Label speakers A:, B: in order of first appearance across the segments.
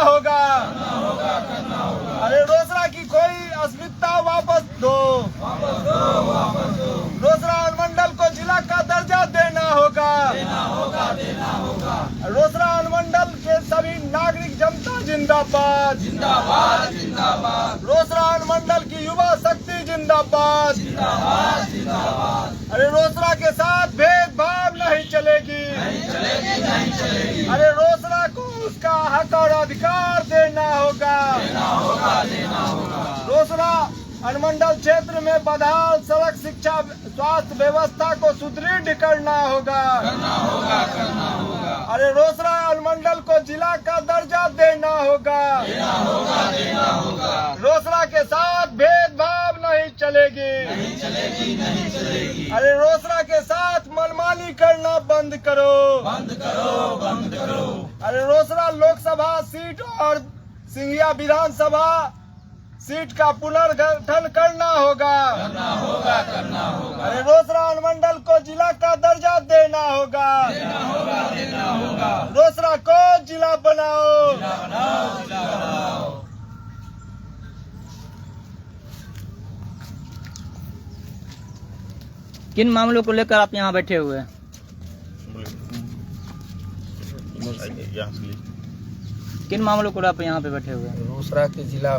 A: होगा। अरे रोसड़ा की कोई अस्मिता वापस दो। रोसड़ा अनुमंडल को जिला का दर्जा देना होगा। रोसड़ा अनुमंडल के सभी नागरिक जनता जिंदाबाद। रोसड़ा अनुमंडल की युवा शक्ति जिंदाबाद। अरे रोसड़ा के साथ भेदभाव नहीं चलेगी। अरे रोसड़ा को उसका हक और अधिकार देना होगा। रोसड़ा अनुमंडल क्षेत्र में बदहाल सड़क, शिक्षा, स्वास्थ्य व्यवस्था को सुदृढ़ करना होगा। अरे रोसड़ा अनुमंडल को जिला का दर्जा देना होगा। रोसड़ा के साथ भेदभाव नहीं चलेगी। अरे रोसड़ा के साथ मनमानी करना बंद करो। अरे रोसड़ा लोकसभा सीट और सिंघिया विधानसभा सीट का पुनर्गठन करना होगा। अरे रोसड़ा अनुमंडल को जिला का दर्जा देना होगा। रोसड़ा को जिला बनाओ।
B: किन मामलों को लेकर आप यहाँ बैठे हुए हैं? किन मामलों को आप यहाँ पे बैठे हुए हैं?
C: रोसड़ा के जिला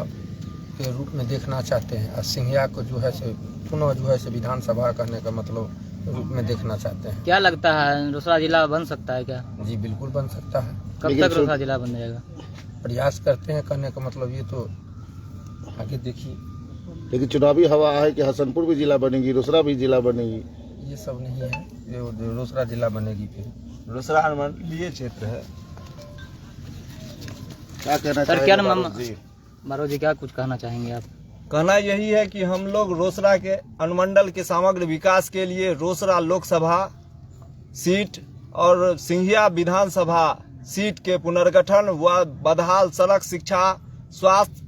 C: के रूप में देखना चाहते हैं और सिंघिया को जो है से पुनः जो है से विधानसभा कहने का मतलब रूप में देखना चाहते हैं।
B: क्या लगता है रोसड़ा जिला बन सकता है क्या?
C: जी बिल्कुल बन सकता है।
B: कब तक रोसड़ा जिला बन जाएगा?
C: प्रयास करते हैं कहने का मतलब ये तो आगे देखिए।
D: लेकिन चुनावी हवा है कि हसनपुर भी जिला बनेगी, रोसड़ा भी जिला बनेगी।
C: ये सब नहीं है, ये रोसड़ा जिला बनेगी। फिर
A: रोसड़ा अनुमंडलीय क्षेत्र है।
D: क्या कहना
B: सर,
D: चाहिए
B: क्या मारो जी, क्या कुछ कहना चाहेंगे आप?
A: कहना यही है कि हम लोग रोसड़ा के अनुमंडल के समग्र विकास के लिए रोसड़ा लोकसभा सीट और सिंघिया विधानसभा सीट के पुनर्गठन व बदहाल सड़क, शिक्षा, स्वास्थ्य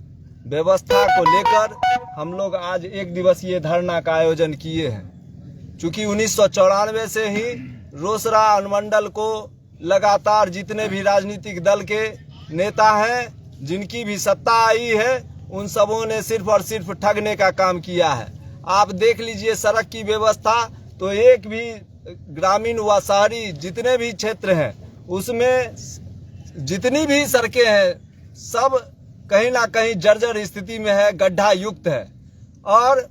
A: व्यवस्था को लेकर हम लोग आज एक दिवसीय धरना का आयोजन किए हैं। चूंकि 1994 से ही रोसड़ा अनुमंडल को लगातार जितने भी राजनीतिक दल के नेता हैं, जिनकी भी सत्ता आई है, उन सबों ने सिर्फ और सिर्फ ठगने का काम किया है। आप देख लीजिए सड़क की व्यवस्था, तो एक भी ग्रामीण व शहरी जितने भी क्षेत्र हैं उसमें जितनी भी सड़कें हैं सब कहीं ना कहीं जर्जर स्थिति में है, गड्ढा युक्त है। और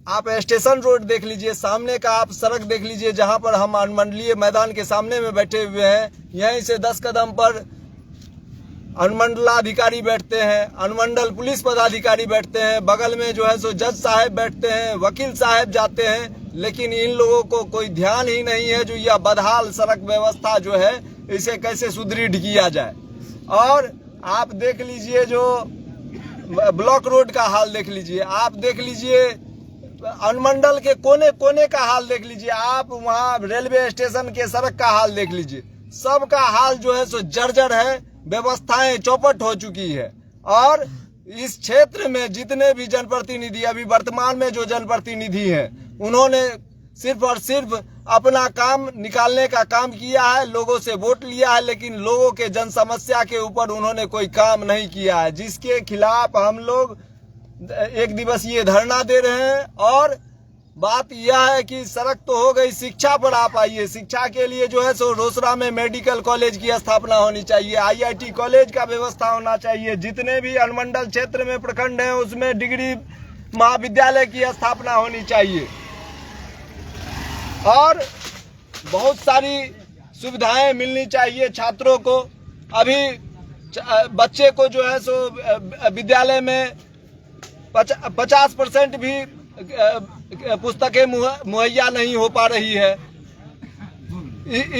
A: आप स्टेशन रोड देख लीजिए, सामने का आप सड़क देख लीजिए, जहां पर हम अनुमंडलीय मैदान के सामने में बैठे हुए हैं, यहीं से 10 कदम पर अनुमंडलाधिकारी बैठते हैं, अनुमंडल पुलिस पदाधिकारी बैठते हैं, बगल में जो है सो जज साहब बैठते हैं, वकील साहब जाते हैं, लेकिन इन लोगों को कोई ध्यान ही नहीं है जो यह बदहाल सड़क व्यवस्था जो है इसे कैसे सुदृढ़ किया जाए। और आप देख लीजिए जो ब्लॉक रोड का हाल देख लीजिए, आप देख लीजिए अनुमंडल के कोने कोने का हाल देख लीजिए, आप वहाँ रेलवे स्टेशन के सड़क का हाल देख लीजिए, सबका हाल जो है सो जर्जर है, व्यवस्थाएं चौपट हो चुकी है। और इस क्षेत्र में जितने भी जनप्रतिनिधि अभी वर्तमान में जो जनप्रतिनिधि हैं, उन्होंने सिर्फ और सिर्फ अपना काम निकालने का काम किया है, लोगों से वोट लिया है, लेकिन लोगों के जन समस्या के ऊपर उन्होंने कोई काम नहीं किया है, जिसके खिलाफ हम लोग एक दिवसीय धरना दे रहे हैं। और बात यह है कि सड़क तो हो गई, शिक्षा पर आप आइए। शिक्षा के लिए जो है सो रोसड़ा में मेडिकल कॉलेज की स्थापना होनी चाहिए, IIT कॉलेज का व्यवस्था होना चाहिए, जितने भी अनुमंडल क्षेत्र में प्रखंड हैं उसमें डिग्री महाविद्यालय की स्थापना होनी चाहिए। और बहुत सारी सुविधाएं मिलनी चाहिए छात्रों को। अभी बच्चे को जो है सो विद्यालय में 50% भी पुस्तकें मुहैया नहीं हो पा रही है।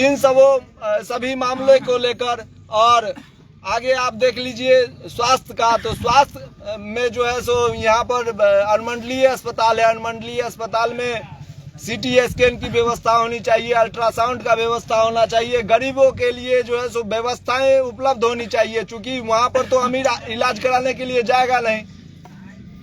A: इन सभी मामलों को लेकर। और आगे आप देख लीजिए स्वास्थ्य का, तो स्वास्थ्य में जो है सो यहाँ पर अनुमंडलीय अस्पताल है, अनुमंडलीय अस्पताल में CT स्कैन की व्यवस्था होनी चाहिए, अल्ट्रासाउंड का व्यवस्था होना चाहिए, गरीबों के लिए जो है सो व्यवस्थाएं उपलब्ध होनी चाहिए। चूंकि वहाँ पर तो अमीर इलाज कराने के लिए जाएगा नहीं,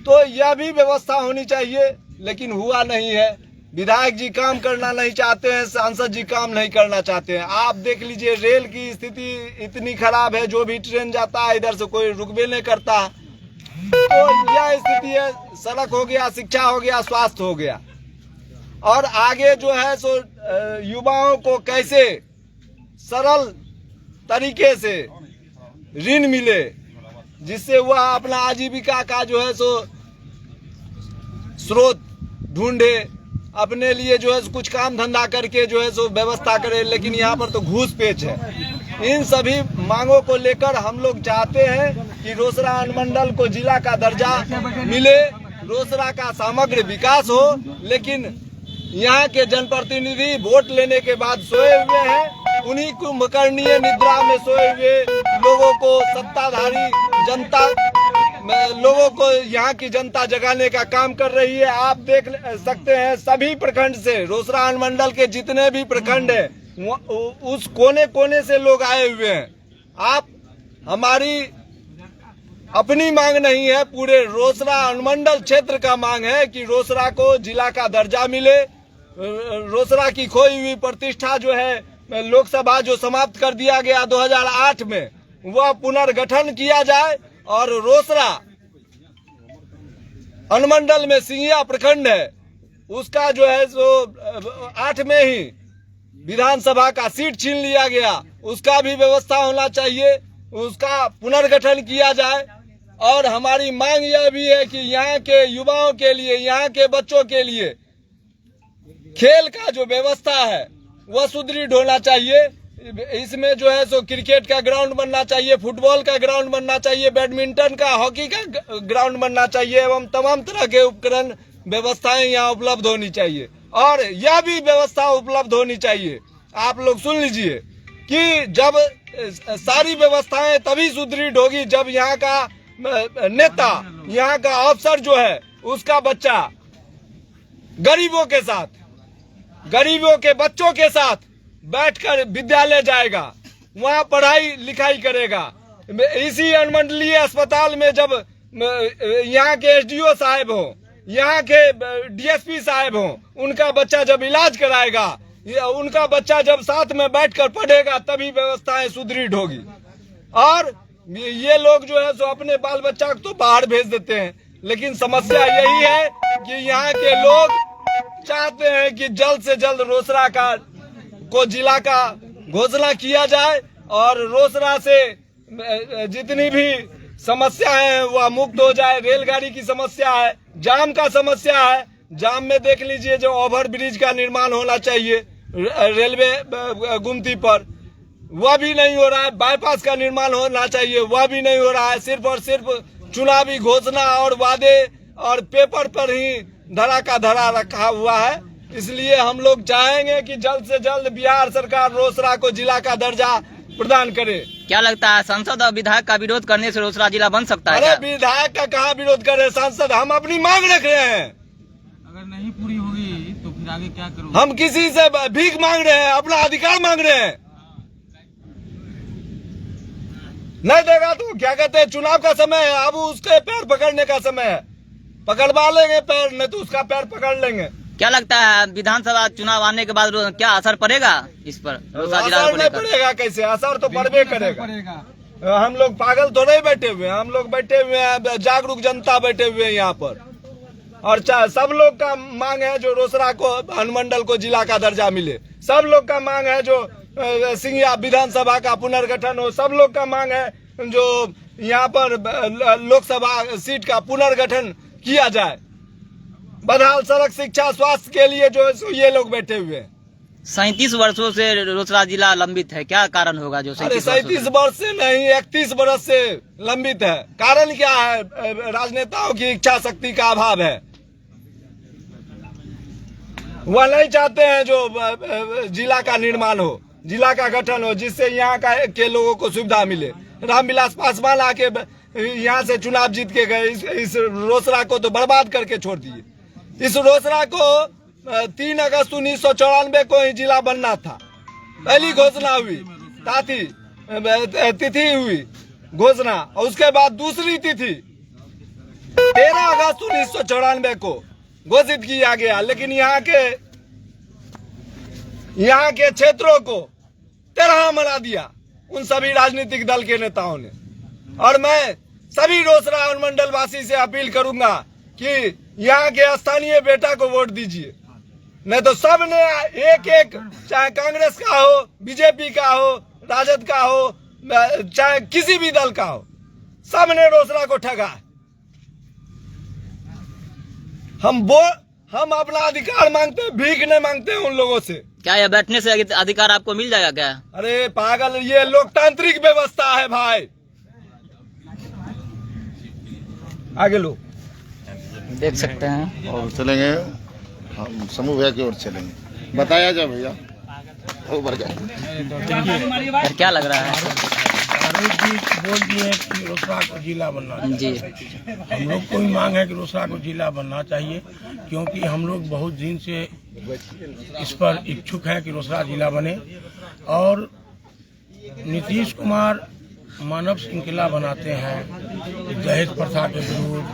A: तो यह भी व्यवस्था होनी चाहिए, लेकिन हुआ नहीं है। विधायक जी काम करना नहीं चाहते हैं, सांसद जी काम नहीं करना चाहते हैं। आप देख लीजिए रेल की स्थिति इतनी खराब है, जो भी ट्रेन जाता है इधर से कोई रुकबे नहीं करता। तो यह स्थिति है, सड़क हो गया, शिक्षा हो गया, स्वास्थ्य हो गया। और आगे जो है सो युवाओं को कैसे सरल तरीके से ऋण मिले, जिससे वह अपना आजीविका का जो है सो स्रोत ढूंढे, अपने लिए जो है कुछ काम धंधा करके जो है सो व्यवस्था करे। लेकिन यहाँ पर तो घूस पेच है। इन सभी मांगों को लेकर हम लोग चाहते हैं कि रोसड़ा अनुमंडल को जिला का दर्जा मिले, रोसड़ा का समग्र विकास हो। लेकिन यहाँ के जनप्रतिनिधि वोट लेने के बाद सोए हुए हैं, उन्हीं कुंभकर्णीय निद्रा में सोए हुए लोगों को, सत्ताधारी जनता लोगों को यहाँ की जनता जगाने का काम कर रही है। आप देख सकते हैं सभी प्रखंड से, रोसड़ा अनुमंडल के जितने भी प्रखंड है, उस कोने कोने से लोग आए हुए हैं। आप हमारी अपनी मांग नहीं है, पूरे रोसड़ा अनुमंडल क्षेत्र का मांग है कि रोसड़ा को जिला का दर्जा मिले। रोसड़ा की खोई हुई प्रतिष्ठा जो है लोकसभा जो समाप्त कर दिया गया 2008 में, वह पुनर्गठन किया जाए और रोसड़ा अनुमंडल में सिंघिया प्रखंड है, उसका जो है सो 8 में ही विधानसभा का सीट छीन लिया गया, उसका भी व्यवस्था होना चाहिए, उसका पुनर्गठन किया जाए। और हमारी मांग यह भी है कि यहाँ के युवाओं के लिए, यहाँ के बच्चों के लिए खेल का जो व्यवस्था है वह सुदृढ़ होना चाहिए। इसमें जो है सो क्रिकेट का ग्राउंड बनना चाहिए, फुटबॉल का ग्राउंड बनना चाहिए, बैडमिंटन का, हॉकी का ग्राउंड बनना चाहिए एवं तमाम तरह के उपकरण व्यवस्थाएं यहाँ उपलब्ध होनी चाहिए। और यह भी व्यवस्था उपलब्ध होनी चाहिए, आप लोग सुन लीजिए, कि जब सारी व्यवस्थाएं तभी सुदृढ़ होगी जब यहाँ का नेता, यहाँ का अफसर जो है उसका बच्चा गरीबों के साथ, गरीबों के बच्चों के साथ बैठकर विद्यालय जाएगा, वहाँ पढ़ाई लिखाई करेगा। इसी अनुमंडलीय अस्पताल में जब यहाँ के एसडीओ साहब हो, यहाँ के डीएसपी साहब हो, उनका बच्चा जब इलाज कराएगा, उनका बच्चा जब साथ में बैठकर पढ़ेगा, तभी व्यवस्थाएं सुदृढ़ होगी। और ये लोग जो है सो अपने बाल बच्चा को तो बाहर भेज देते हैं, लेकिन समस्या यही है कि यहाँ के लोग चाहते हैं कि जल्द से जल्द रोसड़ा को जिला का घोषणा किया जाए और रोसड़ा से जितनी भी समस्या है वह मुक्त हो जाए। रेलगाड़ी की समस्या है, जाम का समस्या है, जाम में देख लीजिए जो ओवर ब्रिज का निर्माण होना चाहिए रेलवे गुमती पर, वह भी नहीं हो रहा है। बाईपास का निर्माण होना चाहिए, वह भी नहीं हो रहा है। सिर्फ और सिर्फ चुनावी घोषणा और वादे और पेपर पर ही धरा का धरा रखा हुआ है। इसलिए हम लोग चाहेंगे कि जल्द से जल्द बिहार सरकार रोसड़ा को जिला का दर्जा प्रदान करे।
B: क्या लगता है सांसद और विधायक का विरोध करने से रोसड़ा जिला बन सकता है?
A: अरे विधायक का कहाँ विरोध करे, सांसद हम अपनी मांग रख रहे हैं।
E: अगर नहीं पूरी होगी तो फिर आगे क्या करोगे?
A: हम किसी से भीख मांग रहे हैं, अपना अधिकार मांग रहे हैं। नहीं देगा तो क्या कहते हैं, चुनाव का समय है, अब उसके पैर पकड़ने का समय है, पकड़वा लेंगे पैर, नहीं तो उसका पैर पकड़ लेंगे।
B: क्या लगता है विधानसभा चुनाव आने के बाद क्या असर पड़ेगा इस पर?
A: असर नहीं पड़ेगा, कैसे असर तो पड़बे करेगा। हम लोग पागल तो नहीं बैठे हुए हैं, हम लोग बैठे हुए हैं, जागरूक जनता बैठे हुए हैं यहाँ पर। और सब लोग का मांग है जो रोसड़ा को अनुमंडल को जिला का दर्जा मिले, सब लोग का मांग है जो सिंघिया विधानसभा का पुनर्गठन हो, सब लोग का मांग है जो यहाँ पर लोकसभा सीट का पुनर्गठन किया जाए। बदहाल सड़क, शिक्षा, स्वास्थ्य के लिए जो ये लोग बैठे हुए हैं।
B: 37 वर्षों से रोसड़ा जिला लंबित है, क्या कारण होगा जो
A: 37 वर्ष से नहीं 31 वर्ष से लंबित है? कारण क्या है? राजनेताओं की इच्छा शक्ति का अभाव है, वह नहीं चाहते हैं जो जिला का निर्माण हो, जिला का गठन हो, जिससे यहाँ के लोगों को सुविधा मिले। रामविलास पासवान आके यहाँ से चुनाव जीत के गए, इस रोसड़ा को तो बर्बाद करके छोड़ दिए। इस रोसड़ा को 3 अगस्त 1994 को ही जिला बनना था, पहली घोषणा हुई, तिथि हुई घोषणा, और उसके बाद दूसरी तिथि 13 अगस्त 1994 को घोषित किया गया। लेकिन यहाँ के यहाँ के क्षेत्रों को तेरह बना दिया उन सभी राजनीतिक दल के नेताओं ने। और मैं सभी रोसड़ा अनुमंडल वासी से अपील करूंगा कि यहाँ के स्थानीय बेटा को वोट दीजिए, नहीं तो सब ने एक एक, चाहे कांग्रेस का हो, बीजेपी का हो, राजद का हो, चाहे किसी भी दल का हो, सब ने रोसड़ा को ठगा। हम अपना अधिकार मांगते हैं, भीख नहीं मांगते हैं उन लोगों से।
B: क्या यह बैठने से अधिकार आपको मिल जाएगा क्या?
A: अरे पागल, ये लोकतांत्रिक व्यवस्था है भाई। आगे लो
B: देख सकते हैं।
D: और चलेंगे हम समूह भैया की ओर चलेंगे। बताया जाए भैया, ऊपर
B: सर क्या लग रहा है?
F: बोल दिए कि रोसड़ा को जिला बनना
B: जी,
F: हम लोग को भी मांग है कि रोसड़ा को जिला बनना चाहिए, क्योंकि हम लोग बहुत दिन से इस पर इच्छुक हैं कि रोसड़ा जिला बने। और नीतीश कुमार मानव श्रृंखला बनाते हैं, दहेज प्रथा के विरुद्ध,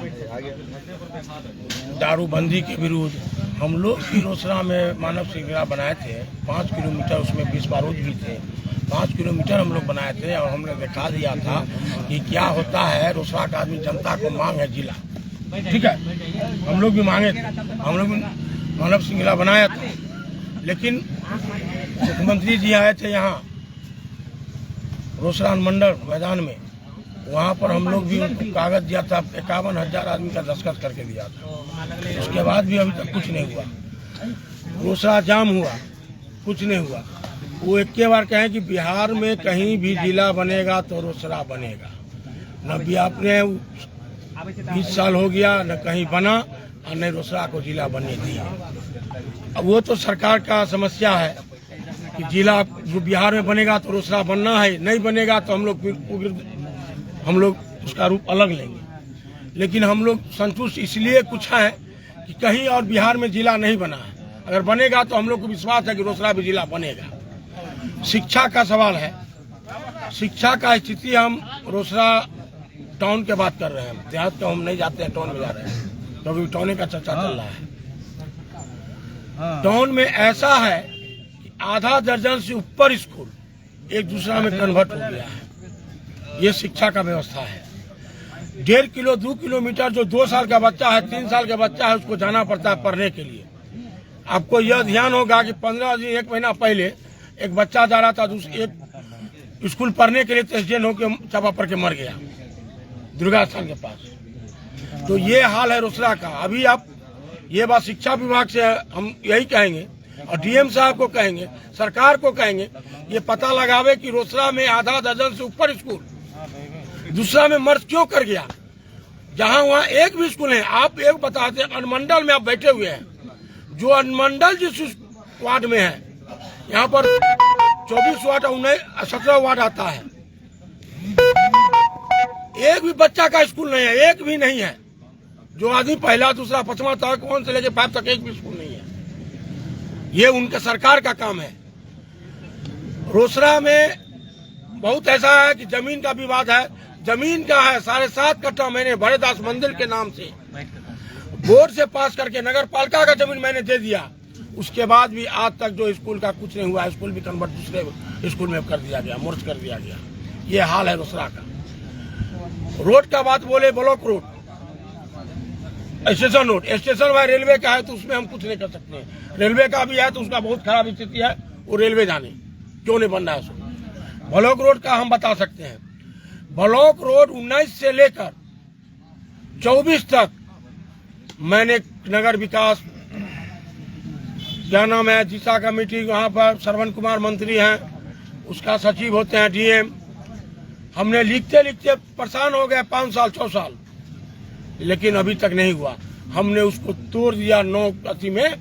F: दारूबंदी के विरुद्ध। हम लोग भी रोसड़ा में मानव श्रृंखला बनाए थे, 5 किलोमीटर उसमें 20 बारूद भी थे। 5 किलोमीटर हम लोग बनाए थे और हमने दिखा दिया था कि क्या होता है। रोसड़ा का आदमी, जनता को मांग है जिला, ठीक है, हम लोग भी मांगे थे, हम लोग भी मानव श्रृंखला बनाया था। लेकिन मुख्यमंत्री जी आए थे यहाँ रोसड़ा मंडल मैदान में, वहाँ पर हम लोग भी उनको कागज दिया था, 51,000 आदमी का दस्तखत करके दिया था। उसके बाद भी अभी तक कुछ नहीं हुआ। रोसड़ा जाम हुआ, कुछ नहीं हुआ। वो एक के बार कहें कि बिहार में कहीं भी जिला बनेगा तो रोसड़ा बनेगा। न भी आपने 20 साल हो गया न कहीं बना और न रोसड़ा को जिला बनने दिया। अब वो तो सरकार का समस्या है कि जिला जो बिहार में बनेगा तो रोसड़ा बनना है, नहीं बनेगा तो हम लोग उसका रूप अलग लेंगे। लेकिन हम लोग संतुष्ट इसलिए कुछ हैं कि कहीं और बिहार में जिला नहीं बना है। अगर बनेगा तो हम लोग को विश्वास है कि रोसड़ा भी जिला बनेगा। शिक्षा का सवाल है, शिक्षा का स्थिति हम रोसड़ा टाउन के बात कर रहे हैं, देहात का हम नहीं जाते हैं, टाउन में जा रहे हैं, क्योंकि टाउन का चर्चा चल रहा है। टाउन में ऐसा है कि आधा दर्जन से ऊपर स्कूल एक दूसरा में कन्वर्ट हो गया है। ये शिक्षा का व्यवस्था है। 1.5 2 किलोमीटर जो 2 साल का बच्चा है, 3 साल का बच्चा है, उसको जाना पड़ता है पढ़ने के लिए। आपको यह ध्यान होगा कि 15 दिन 1 महीना पहले एक बच्चा जा रहा था एक स्कूल पढ़ने के लिए, तो एक्सीडेंट होकर चापा पड़ के मर गया दुर्गा स्थान के पास। तो ये हाल है रोसड़ा का। अभी आप ये बात शिक्षा विभाग से हम यही कहेंगे और डीएम साहब को कहेंगे, सरकार को कहेंगे, ये पता लगावे कि रोसड़ा में आधा दर्जन से ऊपर स्कूल दूसरा में मर्ज क्यों कर गया, जहां वहां एक भी स्कूल है। आप एक बताते हैं, अनुमंडल में आप बैठे हुए हैं, जो अनुमंडल जिस वार्ड में है, यहाँ पर 24 वार्ड 17 वार्ड आता है, एक भी बच्चा का स्कूल नहीं है, एक भी नहीं है। जो आदमी पहला दूसरा 5वां तक 1 से लेकर 5 तक एक भी स्कूल नहीं है। ये उनके सरकार का काम है। रोसड़ा में बहुत ऐसा है कि जमीन का विवाद है, जमीन का है 7.5 कट्ठा मैंने भरेदास मंदिर के नाम से बोर्ड से पास करके नगर पालिका का जमीन मैंने दे दिया। उसके बाद भी आज तक जो स्कूल का कुछ नहीं हुआ, स्कूल भी कन्वर्ट दूसरे स्कूल में कर दिया गया, मोर्च कर दिया गया। ये हाल है रोसड़ा का। रोड का बात बोले, block road, station road, station वह रेलवे का है तो उसमें हम कुछ नहीं कर सकते हैं। रेलवे का भी है तो उसका बहुत खराब स्थिति है, वो रेलवे जाने क्यों नहीं बन रहा है उसको। ब्लॉक रोड का हम बता सकते हैं, ब्लॉक रोड 19 से लेकर 24 तक मैंने नगर विकास, क्या नाम है, दिशा कमेटी, वहाँ पर श्रवण कुमार मंत्री हैं, उसका सचिव होते हैं डीएम, हमने लिखते लिखते परेशान हो गए 5 साल 6 साल, लेकिन अभी तक नहीं हुआ। हमने उसको तोड़ दिया, 9 अथी में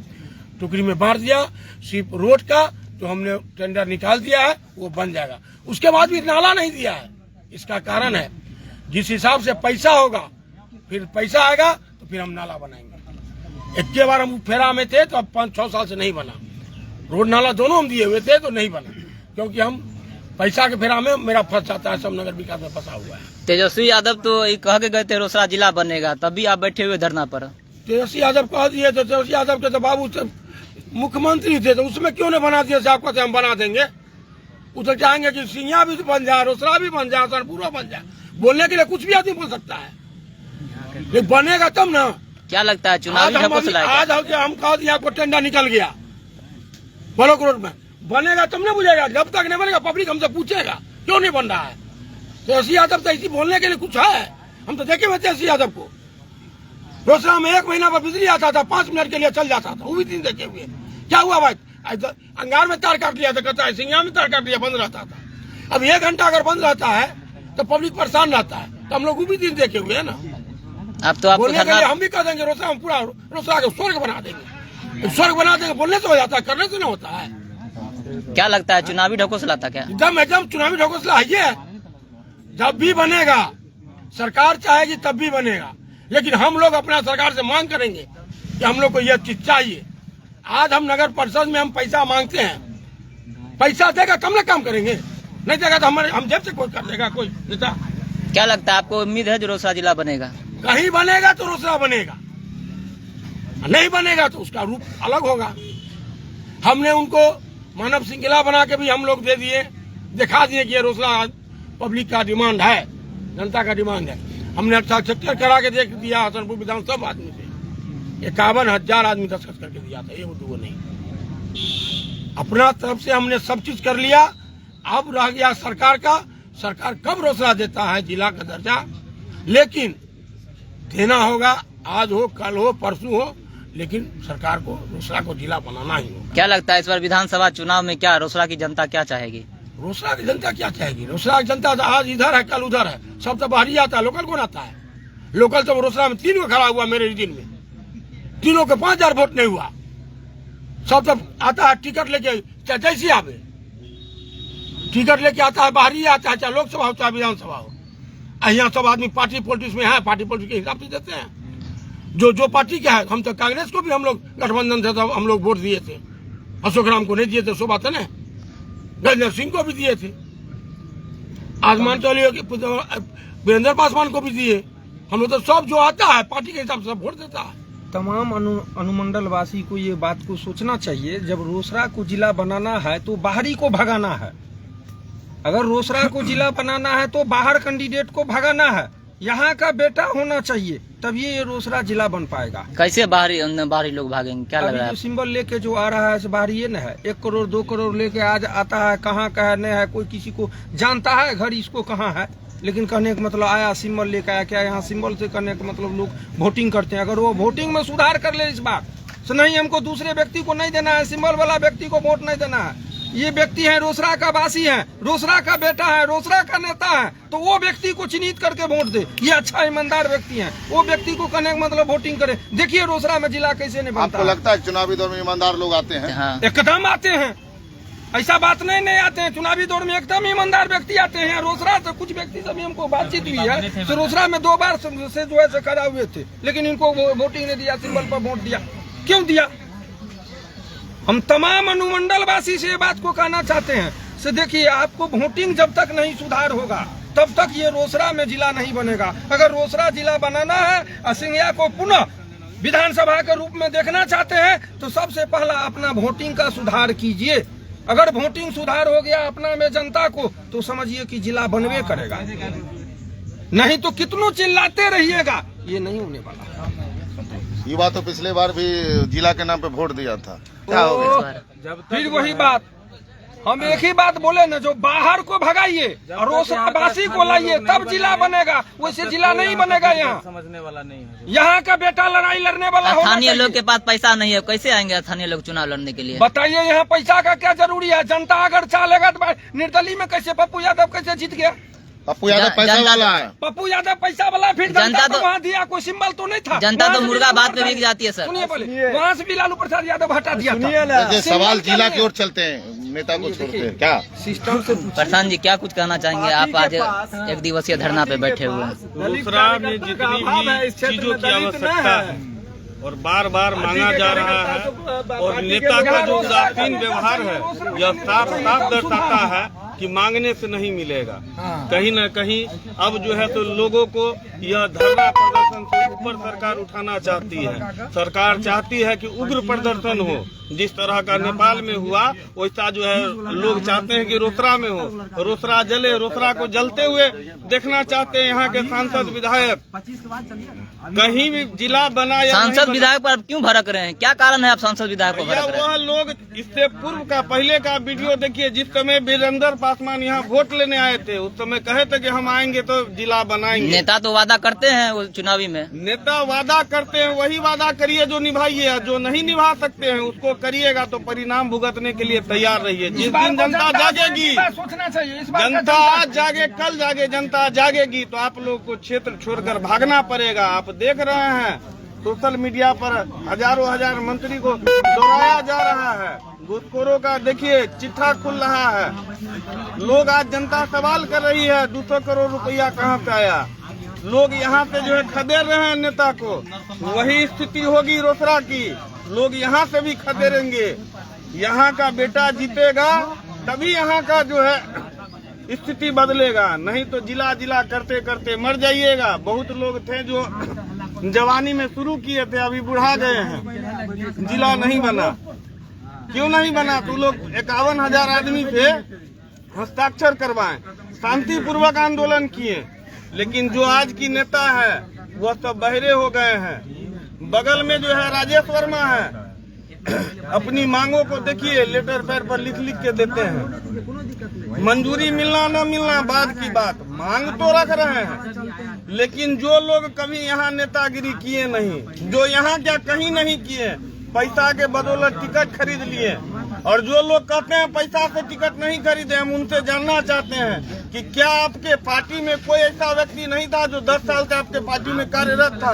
F: टुकड़ी में बांट दिया। सिर्फ रोड का जो हमने टेंडर निकाल दिया है वो बन जाएगा, उसके बाद भी नाला नहीं दिया है। इसका कारण है जिस हिसाब से पैसा होगा, फिर पैसा आएगा तो फिर हम नाला बनाएंगे। एक के बार हम फेरा में थे तो अब 5-6 साल से नहीं बना। रोड नाला दोनों हम दिए हुए थे तो नहीं बना, क्योंकि हम पैसा के फेरा में मेरा फंस जाता है, सब नगर विकास में फंसा हुआ है।
B: तेजस्वी यादव तो ये कह के गए थे रोसड़ा जिला बनेगा, तभी आप बैठे हुए धरना पर।
F: तेजस्वी यादव कह दिए तो तेजस्वी यादव के तो बाबू मुख्यमंत्री थे तो उसमें क्यों नहीं बना दिया? आपको हम बना देंगे। उधर चाहेंगे कि सिंघिया भी बन जाए, रोसड़ा भी बन जाए, सनपुरा बन जाए। बोलने के लिए कुछ भी आदमी बोल सकता है, लेकिन बनेगा तब ना।
B: क्या लगता है चुनावी ढकोसला है क्या?
F: आज हम कह दिया आपको टेंडर निकल गया ब्लॉक रोड में, बनेगा तब नहीं बुझेगा। जब तक नहीं बनेगा पब्लिक हमसे पूछेगा क्यों नहीं बन रहा है। तेजस्वी यादव तो इसी बोलने के लिए कुछ है? हम तो देखे हुए तेजस्वी यादव को। रोसड़ा में 1 महीना पर बिजली आता था, 5 मिनट के लिए चल जाता था, वो भी दिन देखे हुए। क्या हुआ भाई? अंगार में तार काट लिया था, कहता है सिंघिया में तार काट लिया, बंद रहता था। अब 1 घंटा अगर बंद रहता है तो पब्लिक परेशान रहता है, तो हम लोग वो भी दिन देखे हुए है ना।
B: अब तो आपको
F: बोलने के लिए हम भी कह देंगे रोसड़ा, हम पूरा रोसड़ा को स्वर्ग बना देंगे। स्वर्ग बना देंगे, बोलने से हो जाता है, करने से नहीं होता है।
B: क्या लगता है चुनावी ढकोसला था क्या?
F: एकदम चुनावी ढकोसला है ये। जब भी बनेगा, सरकार चाहेगी तब भी बनेगा, लेकिन हम लोग अपना सरकार से मांग करेंगे कि हम लोग को यह चीज चाहिए। आज हम नगर परिषद में हम पैसा मांगते हैं, पैसा देगा तब ना काम करेंगे, नहीं देगा तो हम जेब से कोई कर देगा कोई नेता।
B: क्या लगता है आपको उम्मीद है जो रोसड़ा जिला बनेगा?
F: कहीं बनेगा तो रोसड़ा बनेगा, नहीं बनेगा तो उसका रूप अलग होगा। हमने उनको मानव श्रृंखला बना के भी हम लोग दे दिए, दिखा दिए कि ये रोसड़ा पब्लिक का डिमांड है, जनता का डिमांड है। हमने अच्छा चक्कर करा के देख दिया हसनपुर विधानसभा आदमी से 51,000 आदमी दस्तखत करके दिया था, ये वो नहीं। अपना तरफ से हमने सब चीज कर लिया। अब रह गया सरकार का, सरकार कब रोसड़ा देता है जिला का दर्जा, लेकिन देना होगा, आज हो कल हो परसों हो, लेकिन सरकार को रोसड़ा को जिला बनाना ही होगा।
B: क्या लगता है इस बार विधानसभा चुनाव में क्या रोसड़ा की जनता क्या चाहेगी?
F: रोसड़ा की जनता क्या चाहेगी? रोसड़ा की जनता आज इधर है कल उधर है, सब तो बाहरी आता है, लोकल कौन आता है? लोकल तो रोसड़ा में 3 को खड़ा हुआ मेरे दिन में, तीनों के 5,000 वोट नहीं हुआ। सब तो आता है टिकट लेके, चाहे जैसी आवे टिकट लेके आता है, बाहरी आता है, चाहे लोकसभा हो चाहे विधानसभा हो। यहाँ सब आदमी पार्टी पॉलिटिक्स में है, पार्टी पॉलिटिक्स के हिसाब से देते हैं। जो पार्टी का है, हम तो कांग्रेस को भी हम लोग गठबंधन से हम लोग वोट दिए थे, अशोक राम को नहीं दिए थे, सो बात है ना। गजेंद्र सिंह को भी दिए थे, आसमान चौली वीरेंद्र पासवान को भी दिए। हम लोग तो सब जो आता है पार्टी के हिसाब से सब वोट देता है।
C: तमाम अनुमंडल वासी को ये बात को सोचना चाहिए, जब रोसड़ा को जिला बनाना है तो बाहरी को भगाना है। अगर रोसड़ा को जिला बनाना है तो बाहर कैंडिडेट को भगाना है, यहाँ का बेटा होना चाहिए, तब ये रोसड़ा जिला बन पाएगा।
B: कैसे बाहरी लोग भागेंगे? क्या लग रहा है?
C: सिंबल लेके जो आ रहा है बाहरी ये न है, 1 करोड़ 2 करोड़ लेके आज आता है, कहाँ का है नहीं है, कोई किसी को जानता है घर इसको कहाँ है, लेकिन कहने का मतलब आया सिंबल लेके आया। क्या यहाँ सिंबल से करने का मतलब लोग वोटिंग करते हैं? अगर वो वोटिंग में सुधार कर ले इस बात से, नहीं हमको दूसरे व्यक्ति को नहीं देना है, सिंबल वाला व्यक्ति को वोट नहीं देना है, ये व्यक्ति है रोसड़ा का वासी है, रोसड़ा का बेटा है, रोसड़ा का नेता है, तो वो व्यक्ति को चिन्हित करके वोट दे। ये अच्छा ईमानदार व्यक्ति है, वो व्यक्ति को कहने का मतलब वोटिंग करे। देखिए रोसड़ा में जिला कैसे नहीं बनता।
D: आपको लगता है चुनावी दौर में ईमानदार लोग आते हैं?
B: हाँ।
F: एकदम आते हैं, ऐसा बात नहीं आते हैं। चुनावी दौर में एकदम ईमानदार व्यक्ति आते हैं। रोसड़ा से कुछ व्यक्ति से भी हमको बातचीत हुई है, तो रोसड़ा में 2 बार से जो है खड़ा हुए थे, लेकिन इनको वोटिंग नहीं दिया, सिंबल पर वोट दिया। क्यों दिया? हम तमाम अनुमंडल वासी से ये बात को कहना चाहते हैं से देखिए, आपको वोटिंग जब तक नहीं सुधार होगा तब तक ये रोसड़ा में जिला नहीं बनेगा। अगर रोसड़ा जिला बनाना है, सिंघिया को पुनः विधानसभा के रूप में देखना चाहते हैं, तो सबसे पहला अपना वोटिंग का सुधार कीजिए। अगर वोटिंग सुधार हो गया अपना में जनता को, तो समझिए कि जिला बनवे करेगा, नहीं तो कितनों चिल्लाते रहिएगा, ये नहीं होने वाला।
D: युवा तो पिछले बार भी जिला के नाम पे वोट दिया था, क्या हो गया?
C: फिर वही बात, हम एक ही बात बोले ना, जो बाहर को भगाइए और रोसड़ावासी को लाइए तब जिला बनेगा, वैसे जिला नहीं बनेगा। यहाँ
E: समझने वाला नहीं है,
C: यहाँ का बेटा लड़ाई लड़ने वाला होना
B: स्थानीय
C: चाहिए।
B: लोग के पास पैसा नहीं है, कैसे आएंगे स्थानीय लोग चुनाव लड़ने के लिए?
F: बताइए यहाँ पैसा का क्या जरूरी है? जनता अगर चालेगा तो निर्दलीय में कैसे पप्पू यादव कैसे जीत गया?
D: पप्पू यादव पैसा वाला है।
F: पप्पू यादव पैसा वाला, फिर जनता तो वहाँ दिया, कोई सिंबल तो नहीं था।
B: जनता तो मुर्गा बात में बिक जाती है सर।
F: सुनिए बोले, वहाँ से भी लालू प्रसाद यादव हटा दिया था।
D: देखिए सवाल जिला की ओर चलते हैं, नेता को छोड़ते हैं क्या?
C: सिस्टम से
B: प्रशांत जी क्या कुछ कहना चाहेंगे? आप आज 1 दिवसीय धरना पे बैठे हुए हैं।
E: रोसड़ा में जितनी भी चीजों की आवश्यकता है और बार बार मांगा जा रहा है, और नेता का जो उदासीन व्यवहार है यह साफ साफ दर्शाता है कि मांगने से नहीं मिलेगा। कहीं न कहीं अब जो है तो लोगों को यह धरना प्रदर्शन स्थान से ऊपर सरकार उठाना चाहती है। सरकार चाहती है कि उग्र प्रदर्शन हो, जिस तरह का नेपाल में हुआ वैसा जो है लोग चाहते हैं कि रोसड़ा में हो, रोसड़ा जले, रोसड़ा को जलते हुए देखना चाहते हैं यहाँ के सांसद विधायक। कहीं भी जिला बना या
B: सांसद विधायक पर आप क्यों भड़क रहे हैं? क्या कारण है आप सांसद विधायक को भड़क रहे हैं?
E: वह लोग इससे पूर्व का पहले का वीडियो देखिए, जिस समय वीरेंद्र पासवान यहाँ वोट लेने आए थे उस समय कहे थे कि हम आएंगे तो जिला बनाएंगे।
B: नेता तो वादा करते हैं वो चुनावी में,
E: नेता वादा करते हैं, वही वादा करिए जो निभाइए, जो नहीं निभा सकते हैं उसको करिएगा तो परिणाम भुगतने के लिए तैयार रहिए। जिस दिन जनता जागेगी,
C: सोचना चाहिए,
E: जनता आज जागे कल जागे, जनता जागेगी तो आप लोग को क्षेत्र छोड़कर भागना पड़ेगा। आप देख रहे हैं सोशल मीडिया पर हजारों हजार मंत्री को दोहराया जा रहा है, घूसखोरों का देखिए चिट्ठा खुल रहा है। लोग आज जनता सवाल कर रही है 200 करोड़ रुपया कहाँ से आया। लोग यहाँ से जो है खदेड़ रहे हैं नेता को, वही स्थिति होगी रोसड़ा की। लोग यहाँ से भी खदेड़ेंगे, यहाँ का बेटा जीतेगा तभी यहाँ का जो है स्थिति बदलेगा, नहीं तो जिला जिला करते करते मर जाइएगा। बहुत लोग थे जो जवानी में शुरू किए थे, अभी बुढ़ा गए हैं, जिला नहीं बना। क्यों नहीं बना? तो लोग 51,000 आदमी से हस्ताक्षर करवाएं, शांतिपूर्वक आंदोलन किए, लेकिन जो आज की नेता है वह सब बहरे हो गए हैं। बगल में जो है राजेश वर्मा है, अपनी मांगों को देखिए लेटर पैड पर लिख लिख के देते हैं। मंजूरी मिलना न मिलना बाद की बात, मांग तो रख रहे हैं, लेकिन जो लोग कभी यहाँ नेतागिरी किए नहीं, जो यहाँ क्या कहीं नहीं किए, पैसा के बदौलत टिकट खरीद लिए, और जो लोग कहते हैं पैसा से टिकट नहीं खरीदे, हम उनसे जानना चाहते हैं कि क्या आपके पार्टी में कोई ऐसा व्यक्ति नहीं था जो 10 साल से आपके पार्टी में कार्यरत था?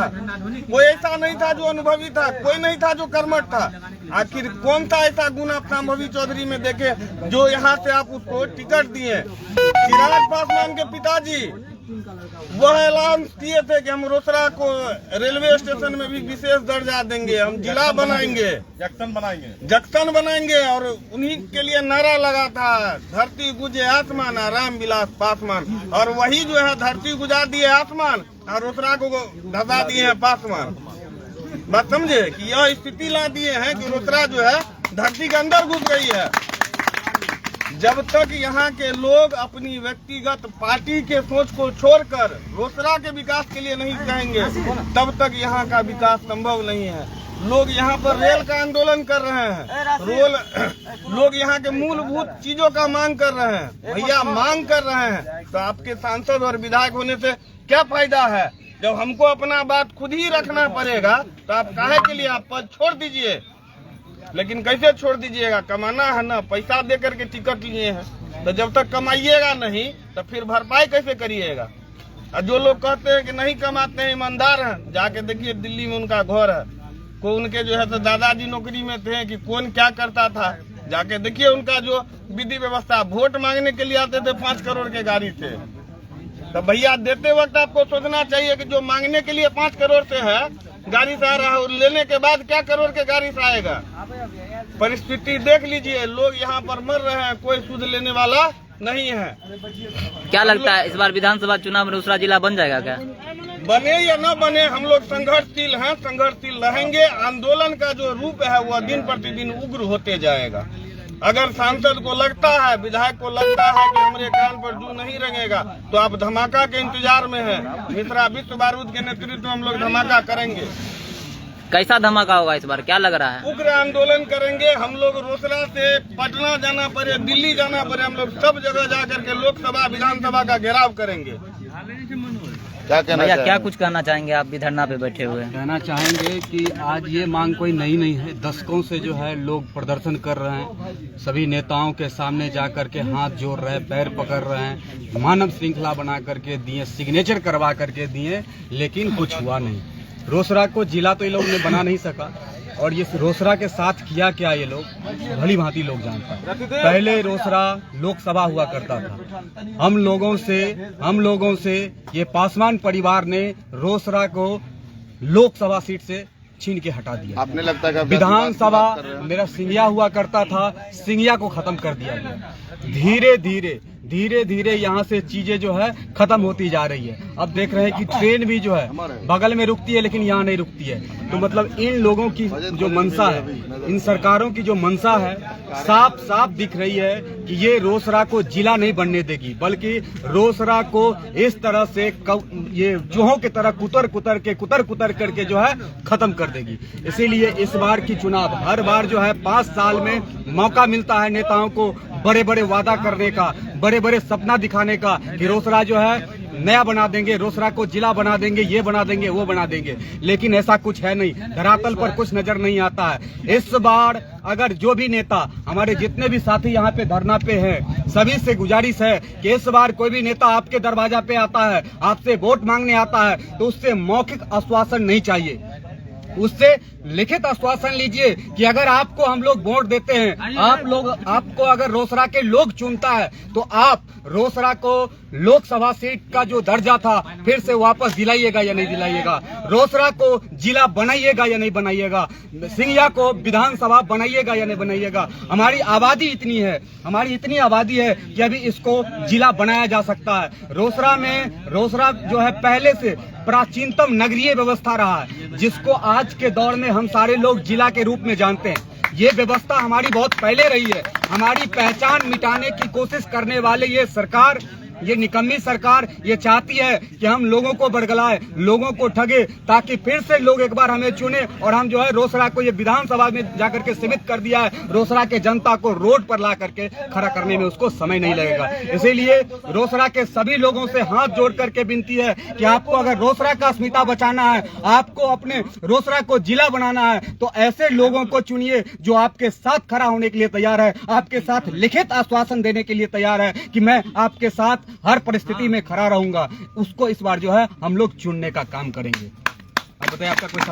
E: कोई ऐसा नहीं था जो अनुभवी था? कोई नहीं था जो कर्मठ था? आखिर कौन सा ऐसा गुण आप शांभवी चौधरी में देखे जो यहाँ से आप उसको टिकट दिए? चिराग पासवान के पिताजी वह ऐलान किए थे कि हम रोसड़ा को रेलवे स्टेशन में भी विशेष दर्जा देंगे, हम जिला बनाएंगे, जंक्शन बनाएंगे, और उन्हीं के लिए नारा लगा था धरती गुजे आसमान राम विलास पासवान, और वही जो है धरती गुजा दिए आसमान और रोसड़ा को धसा दिए हैं पासवान। बात समझे कि यह स्थिति ला दिए हैं कि रोसड़ा जो है धरती के अंदर घुस गई है। जब तक यहाँ के लोग अपनी व्यक्तिगत पार्टी के सोच को छोड़कर रोसड़ा के विकास के लिए नहीं कहेंगे, तब तक यहाँ का विकास संभव नहीं है। लोग यहाँ पर रेल का आंदोलन कर रहे हैं, लोग यहाँ के मूलभूत चीजों का मांग कर रहे हैं। भैया मांग कर रहे हैं तो आपके सांसद और विधायक होने से क्या फायदा है? जब हमको अपना बात खुद ही रखना पड़ेगा तो आप काहे के लिए आप पद छोड़ दीजिए। लेकिन कैसे छोड़ दीजिएगा? कमाना है ना, पैसा दे करके टिकट लिए हैं, तो जब तक कमाइएगा नहीं तो फिर भरपाई कैसे करिएगा? और जो लोग कहते हैं कि नहीं कमाते हैं, ईमानदार हैं, जाके देखिए दिल्ली में उनका घर है, को उनके जो है तो दादाजी नौकरी में थे कि कौन क्या करता था, जाके देखिए उनका जो विधि व्यवस्था। वोट मांगने के लिए आते थे 5 करोड़ के गाड़ी से, तो भैया देते वक्त आपको सोचना चाहिए कि जो मांगने के लिए 5 करोड़ से है गाड़ी से आ रहा है, लेने के बाद क्या करोड़ के गाड़ी से आएगा? परिस्थिति देख लीजिए, लोग यहाँ पर मर रहे हैं, कोई सुध लेने वाला नहीं है।
B: क्या लगता है इस बार विधानसभा चुनाव में रोसड़ा जिला बन जाएगा क्या?
E: बने या न बने, हम लोग संघर्षशील हैं, संघर्षशील रहेंगे। आंदोलन का जो रूप है वह दिन प्रतिदिन उग्र होते जाएगा। अगर सांसद को लगता है, विधायक को लगता है कि हमारे कान पर जू नहीं रंगेगा, तो आप धमाका के इंतजार में हैं। मिश्रा विश्व बारूद के नेतृत्व में हम लोग धमाका करेंगे।
B: कैसा धमाका होगा इस बार, क्या लग रहा है?
E: उग्र आंदोलन करेंगे हम लोग। रोसड़ा से पटना जाना पड़े, दिल्ली जाना पड़े, हम लोग सब जगह जा करके लोकसभा विधानसभा का घेराव करेंगे।
D: क्या कहना
B: भैया
D: चाहेंगे?
B: क्या कुछ कहना चाहेंगे? आप भी धरना पे बैठे हुए हैं।
G: कहना चाहेंगे कि आज ये मांग कोई नई नहीं है, दशकों से जो है लोग प्रदर्शन कर रहे हैं, सभी नेताओं के सामने जा करके हाथ जोड़ रहे हैं, पैर पकड़ रहे हैं, मानव श्रृंखला बना करके दिए, सिग्नेचर करवा करके दिए, लेकिन कुछ हुआ नहीं। रोसड़ा को जिला तो ये लोग ने बना नहीं सका, और ये रोसड़ा के साथ किया क्या ये लोग भली भांति लोग जानता है। पहले रोसड़ा लोकसभा हुआ करता था, हम लोगों से ये पासवान परिवार ने रोसड़ा को लोकसभा सीट से छीन के हटा दिया।
D: आपने लगता है
G: विधानसभा मेरा सिंगिया हुआ करता था, सिंगिया को खत्म कर दिया गया। धीरे धीरे धीरे धीरे यहाँ से चीजें जो है खत्म होती जा रही है। अब देख रहे हैं कि ट्रेन भी जो है बगल में रुकती है लेकिन यहाँ नहीं रुकती है। तो मतलब इन लोगों की जो मंशा है, इन सरकारों की जो मंशा है, साफ साफ दिख रही है कि ये रोसड़ा को जिला नहीं बनने देगी, बल्कि रोसड़ा को इस तरह से ये चूहों की तरह कुतर कुतर करके जो है खत्म कर देगी। इसीलिए इस बार की चुनाव, हर बार जो है 5 साल में मौका मिलता है नेताओं को बड़े बड़े वादा करने का, बड़े बड़े सपना दिखाने का कि रोसड़ा जो है नया बना देंगे, रोसड़ा को जिला बना देंगे, ये बना देंगे, वो बना देंगे, लेकिन ऐसा कुछ है नहीं। धरातल पर कुछ नजर नहीं आता है। इस बार अगर जो भी नेता, हमारे जितने भी साथी यहाँ पे धरना पे हैं, सभी से गुजारिश है कि इस बार कोई भी नेता आपके दरवाजा पे आता है, आपसे वोट मांगने आता है, तो उससे मौखिक आश्वासन नहीं चाहिए, उससे लिखित आश्वासन लीजिए कि अगर आपको हम लोग वोट देते हैं, आपको अगर रोसड़ा के लोग चुनता है, तो आप रोसड़ा को लोकसभा सीट का जो दर्जा था फिर से वापस दिलाइएगा या नहीं दिलाइएगा, रोसड़ा को जिला बनाइएगा या नहीं बनाइएगा, सिंघिया को विधानसभा बनाइएगा या नहीं बनाइएगा। हमारी आबादी इतनी है, हमारी इतनी आबादी है कि अभी इसको जिला बनाया जा सकता है। रोसड़ा जो है पहले से प्राचीनतम नगरीय व्यवस्था रहा है, जिसको आज के दौर में हम सारे लोग जिला के रूप में जानते हैं। ये व्यवस्था हमारी बहुत पहले रही है। हमारी पहचान मिटाने की कोशिश करने वाले ये सरकार, ये निकम्मी सरकार, ये चाहती है कि हम लोगों को बरगलाए, लोगों को ठगे, ताकि फिर से लोग एक बार हमें चुने और हम जो है रोसड़ा को ये विधानसभा में जाकर के सीमित कर दिया है। रोसड़ा के जनता को रोड पर ला करके खड़ा करने में उसको समय नहीं लगेगा। इसीलिए रोसड़ा के सभी लोगों से हाथ जोड़ करके विनती है कि आपको अगर रोसड़ा का अस्मिता बचाना है, आपको अपने रोसड़ा को जिला बनाना है, तो ऐसे लोगों को चुनिए जो आपके साथ खड़ा होने के लिए तैयार है, आपके साथ लिखित आश्वासन देने के लिए तैयार है कि मैं आपके साथ हर परिस्थिति में खड़ा रहूंगा। उसको इस बार जो है हम लोग चुनने का काम करेंगे। अब बताइए आपका कोई